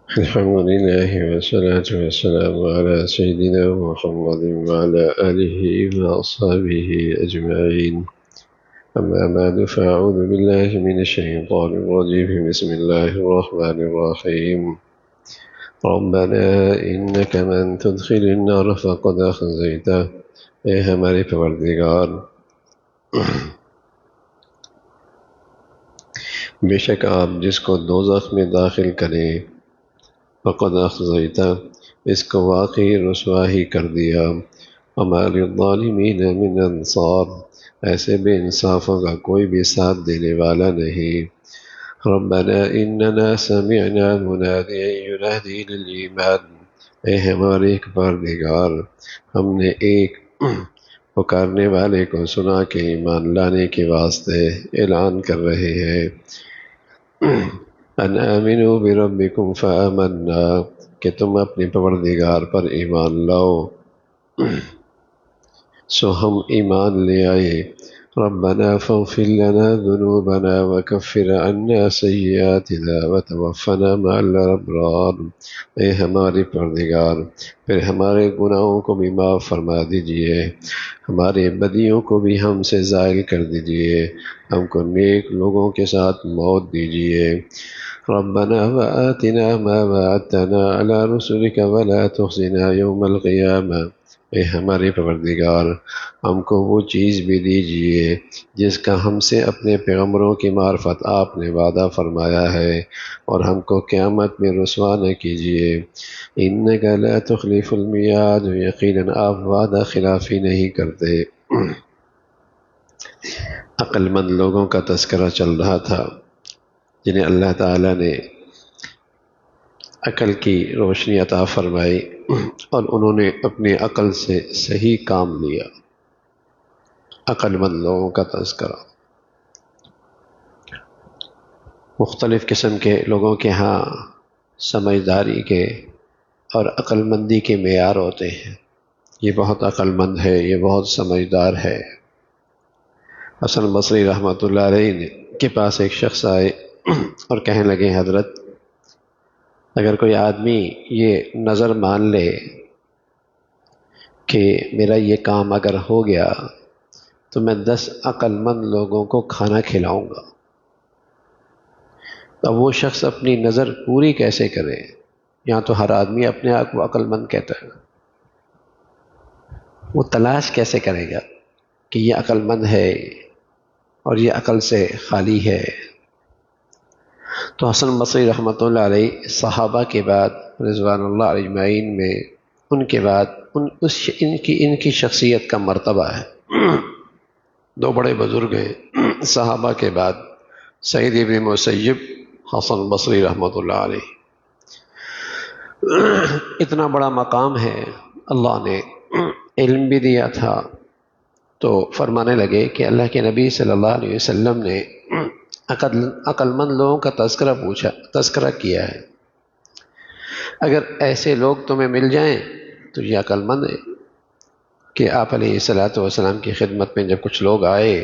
الحمد لله والصلاة والسلام على سيدنا محمد وعلى آله وأصحابه أجمعين. أما بعد فأعوذ بالله من الشيطان الرجيم. بسم الله الرحمن الرحيم. ربنا إنك من تدخل النار فقد أخزيته. اے ہمارے پروردگار، بے شک آپ جس کو دوزخ میں داخل کریں، فقد اخزیتہ، اس کو واقعی رسوا ہی کر دیا. وما للظالمین من انصار، ایسے بے انصافوں کا کوئی بھی ساتھ دینے والا نہیں. ربنا اننا سمعنا منادیا ینادی للایمان، اے ہمارے پروردگار، ہم نے ایک پکارنے والے کو سنا کہ ایمان لانے کے واسطے اعلان کر رہے ہیں. ان آمنوا بربکم فآمنا، کہ تم اپنے پروردگار پر ایمان لاؤ، سو ہم ایمان لے آئے. ربنا فاغفر لنا ذنوبنا وکفر عنا سیئاتنا وتوفنا مع الابرار، اے ہمارے پروردگار پھر ہمارے گناہوں کو بھی معاف فرما دیجئے، ہمارے بدیوں کو بھی ہم سے زائل کر دیجئے، ہم کو نیک لوگوں کے ساتھ موت دیجئے. ربنا وآتنا ما وعدتنا على رسلك ولا تخزنا يوم القيامة، اے ہمارے پروردگار ہم کو وہ چیز بھی دیجئے جس کا ہم سے اپنے پیغمبروں کی معرفت آپ نے وعدہ فرمایا ہے، اور ہم کو قیامت میں رسوا نہ کیجئے. انک لا تخلف المیعاد، یقیناً آپ وعدہ خلافی نہیں کرتے. عقل مند لوگوں کا تذکرہ چل رہا تھا جنہیں اللہ تعالیٰ نے عقل کی روشنی عطا فرمائی اور انہوں نے اپنی عقل سے صحیح کام لیا. عقل مند لوگوں کا تذکرہ. مختلف قسم کے لوگوں کے ہاں سمجھداری کے اور عقل مندی کے معیار ہوتے ہیں. یہ بہت عقل مند ہے، یہ بہت سمجھدار ہے. حسن بصری رحمۃ اللہ علیہ کے پاس ایک شخص آئے اور کہنے لگے، حضرت اگر کوئی آدمی یہ نظر مان لے کہ میرا یہ کام اگر ہو گیا تو میں 10 عقل مند لوگوں کو کھانا کھلاؤں گا. اب وہ شخص اپنی نظر پوری کیسے کرے؟ یہاں تو ہر آدمی اپنے آپ کو عقل مند کہتا ہے، وہ تلاش کیسے کرے گا کہ یہ عقل مند ہے اور یہ عقل سے خالی ہے؟ تو حسن بصری رحمۃ اللہ علیہ صحابہ کے بعد رضوان اللہ علیہ اجمعین میں ان کے بعد ان کی شخصیت کا مرتبہ ہے. 2 بڑے بزرگ ہیں صحابہ کے بعد، سعید ابن مسیب، حسن بصری رحمۃ اللہ علیہ. اتنا بڑا مقام ہے، اللہ نے علم بھی دیا تھا. تو فرمانے لگے کہ اللہ کے نبی صلی اللہ علیہ وسلم نے عقل مند لوگوں کا تذکرہ کیا ہے. اگر ایسے لوگ تمہیں مل جائیں تو یہ عقل مند ہے. کہ آپ علیہ السلام کی خدمت میں جب کچھ لوگ آئے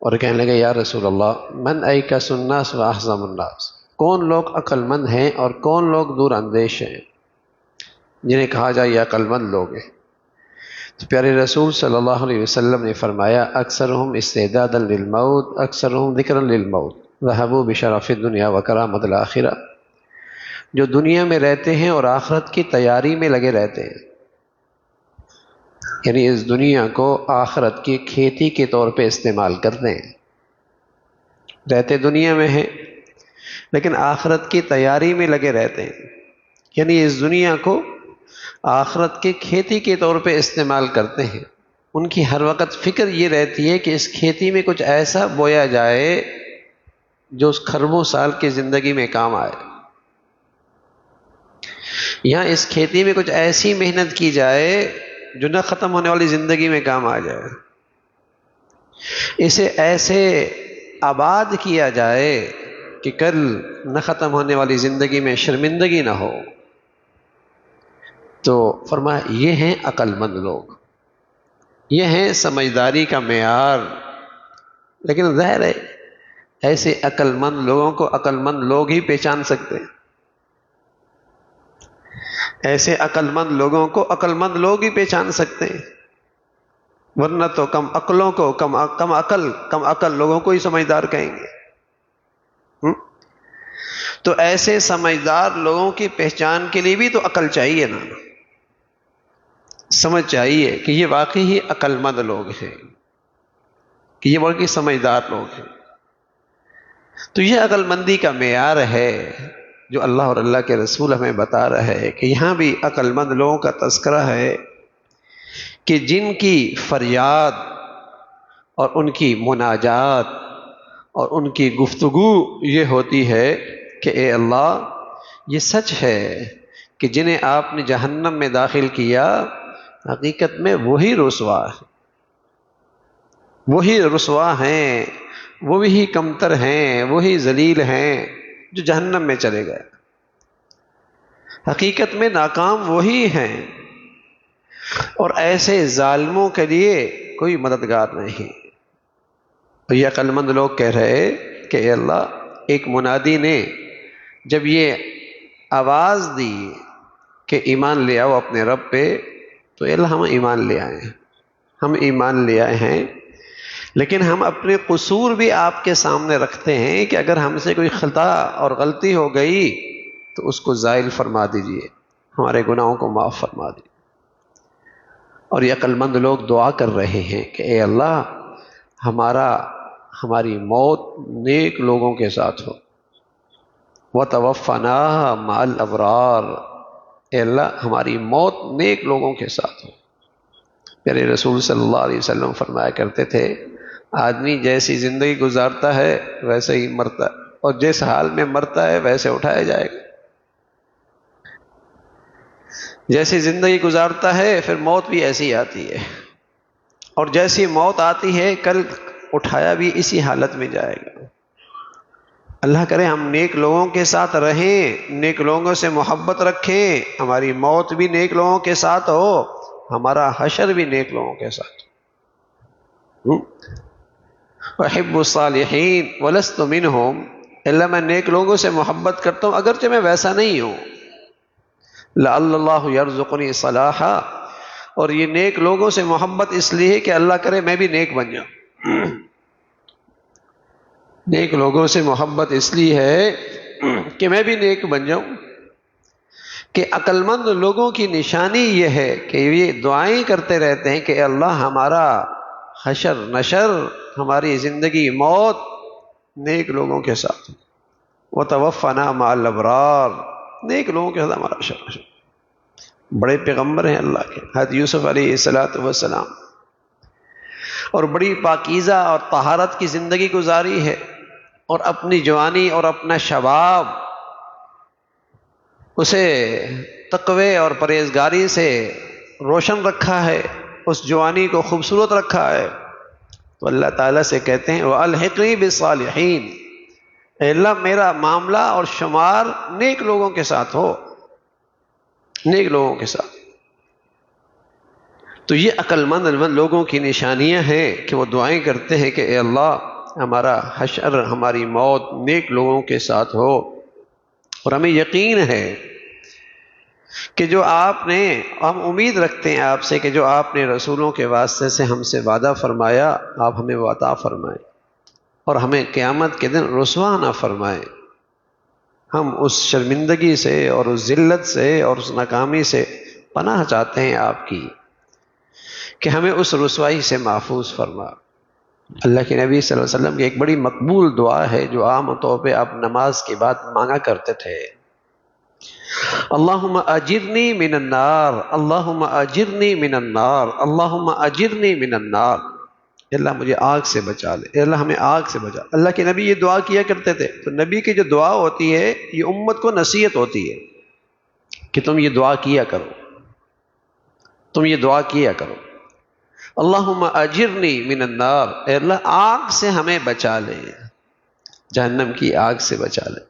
اور کہنے لگے، یا رسول اللہ من ایکس الناس و احزم الناس، کون لوگ عقل مند ہیں اور کون لوگ دور اندیش ہیں جنہیں کہا جائے یہ عقل مند لوگ ہیں؟ تو پیارے رسول صلی اللہ علیہ وسلم نے فرمایا، اکثرہم استعدادا للموت اکثرہم ذکرا للموت ذہبوا بشرف الدنیا وکرامۃ الآخرہ، جو دنیا میں رہتے ہیں اور آخرت کی تیاری میں لگے رہتے ہیں، یعنی اس دنیا کو آخرت کی کھیتی کے طور پہ استعمال کرتے ہیں. رہتے دنیا میں ہیں لیکن آخرت کی تیاری میں لگے رہتے ہیں، یعنی اس دنیا کو آخرت کی کھیتی کے طور پہ استعمال کرتے ہیں. ان کی ہر وقت فکر یہ رہتی ہے کہ اس کھیتی میں کچھ ایسا بویا جائے جو اس خربوں سال کی زندگی میں کام آئے، یہاں اس کھیتی میں کچھ ایسی محنت کی جائے جو نہ ختم ہونے والی زندگی میں کام آ جائے، اسے ایسے آباد کیا جائے کہ کل نہ ختم ہونے والی زندگی میں شرمندگی نہ ہو. تو فرمایا یہ ہیں عقل مند لوگ، یہ ہیں سمجھداری کا معیار. لیکن ظاہر ہے ایسے عقل مند لوگوں کو عقل مند لوگ ہی پہچان سکتے ہیں، ایسے عقل مند لوگوں کو عقل مند لوگ ہی پہچان سکتے ہیں، ورنہ تو کم عقلوں کو کم عقل لوگوں کو ہی سمجھدار کہیں گے۔ تو ایسے سمجھدار لوگوں کی پہچان کے لیے بھی تو عقل چاہیے نا، سمجھ چاہیے کہ یہ واقعی ہی عقل مند لوگ ہیں، کہ یہ واقعی سمجھدار لوگ ہیں۔ تو یہ عقل مندی کا معیار ہے جو اللہ اور اللہ کے رسول ہمیں بتا رہے ہیں کہ یہاں بھی عقل مند لوگوں کا تذکرہ ہے کہ جن کی فریاد اور ان کی مناجات اور ان کی گفتگو یہ ہوتی ہے کہ اے اللہ، یہ سچ ہے کہ جنہیں آپ نے جہنم میں داخل کیا حقیقت میں وہی رسوا ہے، وہی رسوا ہیں، وہی کمتر ہیں، وہی ذلیل ہیں جو جہنم میں چلے گئے، حقیقت میں ناکام وہی ہیں، اور ایسے ظالموں کے لیے کوئی مددگار نہیں۔ تو یہ عقل مند لوگ کہہ رہے کہ اے اللہ، ایک منادی نے جب یہ آواز دی کہ ایمان لے آؤ اپنے رب پہ، تو اے اللہ ہم ایمان لے آئے ہیں، ہم ایمان لے آئے ہیں، لیکن ہم اپنے قصور بھی آپ کے سامنے رکھتے ہیں کہ اگر ہم سے کوئی خطا اور غلطی ہو گئی تو اس کو زائل فرما دیجئے، ہمارے گناہوں کو معاف فرما دیجئے۔ اور یہ عقل مند لوگ دعا کر رہے ہیں کہ اے اللہ، ہماری موت نیک لوگوں کے ساتھ ہو، وَتَوَفَّنَا مَعَ الْأَبْرَارِ، اے اللہ ہماری موت نیک لوگوں کے ساتھ ہو۔ پیارے رسول صلی اللہ علیہ وسلم فرمایا کرتے تھے، آدمی جیسی زندگی گزارتا ہے ویسے ہی مرتا ہے، اور جس حال میں مرتا ہے ویسے اٹھایا جائے گا۔ جیسی زندگی گزارتا ہے پھر موت بھی ایسی آتی ہے، اور جیسی موت آتی ہے کل اٹھایا بھی اسی حالت میں جائے گا۔ اللہ کرے ہم نیک لوگوں کے ساتھ رہیں، نیک لوگوں سے محبت رکھیں، ہماری موت بھی نیک لوگوں کے ساتھ ہو، ہمارا حشر بھی نیک لوگوں کے ساتھ۔ احب الصالحین ولست منہم، اللہ میں نیک لوگوں سے محبت کرتا ہوں اگرچہ میں ویسا نہیں ہوں۔ لعل اللہ یرزقنی صلاحا، اور یہ نیک لوگوں سے محبت اس لیے کہ اللہ کرے میں بھی نیک بن جاؤں۔ نیک لوگوں سے محبت اس لیے ہے کہ میں بھی نیک بن جاؤں۔ کہ عقل مند لوگوں کی نشانی یہ ہے کہ یہ دعائیں کرتے رہتے ہیں کہ اے اللہ ہمارا حشر نشر، ہماری زندگی موت نیک لوگوں کے ساتھ، وَتَوَفَّنَا مَعَ الْأَبْرَارِ، نیک لوگوں کے ساتھ ہمارا حشر نشر۔ بڑے پیغمبر ہیں اللہ کے، حضرت یوسف علیہ السلام، اور بڑی پاکیزہ اور طہارت کی زندگی گزاری ہے، اور اپنی جوانی اور اپنا شباب اسے تقوی اور پرہیزگاری سے روشن رکھا ہے، اس جوانی کو خوبصورت رکھا ہے۔ تو اللہ تعالیٰ سے کہتے ہیں وَأَلْحِقْنِي بِالصَّالِحِينَ، اے اللہ میرا معاملہ اور شمار نیک لوگوں کے ساتھ ہو، نیک لوگوں کے ساتھ۔ تو یہ عقل مند لوگوں کی نشانیاں ہیں کہ وہ دعائیں کرتے ہیں کہ اے اللہ ہمارا حشر، ہماری موت نیک لوگوں کے ساتھ ہو، اور ہمیں یقین ہے کہ جو آپ نے، ہم امید رکھتے ہیں آپ سے کہ جو آپ نے رسولوں کے واسطے سے ہم سے وعدہ فرمایا آپ ہمیں وہ عطا فرمائیں، اور ہمیں قیامت کے دن رسوا نہ فرمائیں۔ ہم اس شرمندگی سے اور اس ذلت سے اور اس ناکامی سے پناہ چاہتے ہیں آپ کی، کہ ہمیں اس رسوائی سے محفوظ فرما۔ اللہ کے نبی صلی اللہ علیہ وسلم کی ایک بڑی مقبول دعا ہے جو عام طور پہ آپ نماز کے بعد مانگا کرتے تھے، اللہم اجرنی من النار، اللہم اجرنی من النار، اللہم اجرنی من النار، اللہ مجھے آگ سے بچا لے، اللہ ہمیں آگ سے بچا۔ اللہ کے نبی یہ دعا کیا کرتے تھے، تو نبی کی جو دعا ہوتی ہے یہ امت کو نصیحت ہوتی ہے کہ تم یہ دعا کیا کرو، تم یہ دعا کیا کرو، اللہم اجرنی من النار، اے اللہ آگ سے ہمیں بچا لے، جہنم کی آگ سے بچا لے۔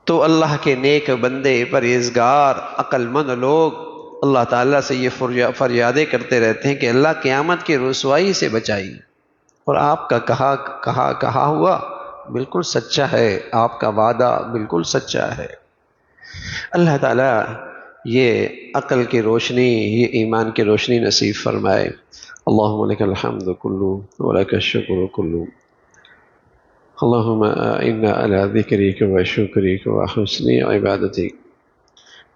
تو اللہ کے نیک بندے، پرہیزگار، عقل مند لوگ اللہ تعالیٰ سے یہ فریادیں کرتے رہتے ہیں کہ اللہ قیامت کی رسوائی سے بچائی، اور آپ کا کہا ہوا بالکل سچا ہے، آپ کا وعدہ بالکل سچا ہے۔ اللہ تعالیٰ یہ عقل کی روشنی، یہ ایمان کی روشنی نصیب فرمائے۔ اللہم لک الحمد کلو ولک الشکر کلو، اللہم اعنا علی ذکرک و شکرک و حسن عبادتک،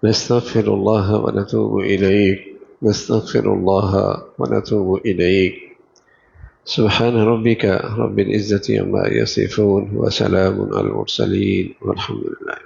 نستغفر اللہ ونتوب الیک، نستغفر اللہ ونتوب الیک۔ سبحان ربک رب العزة عما یصفون وسلام علی المرسلین والحمد للہ۔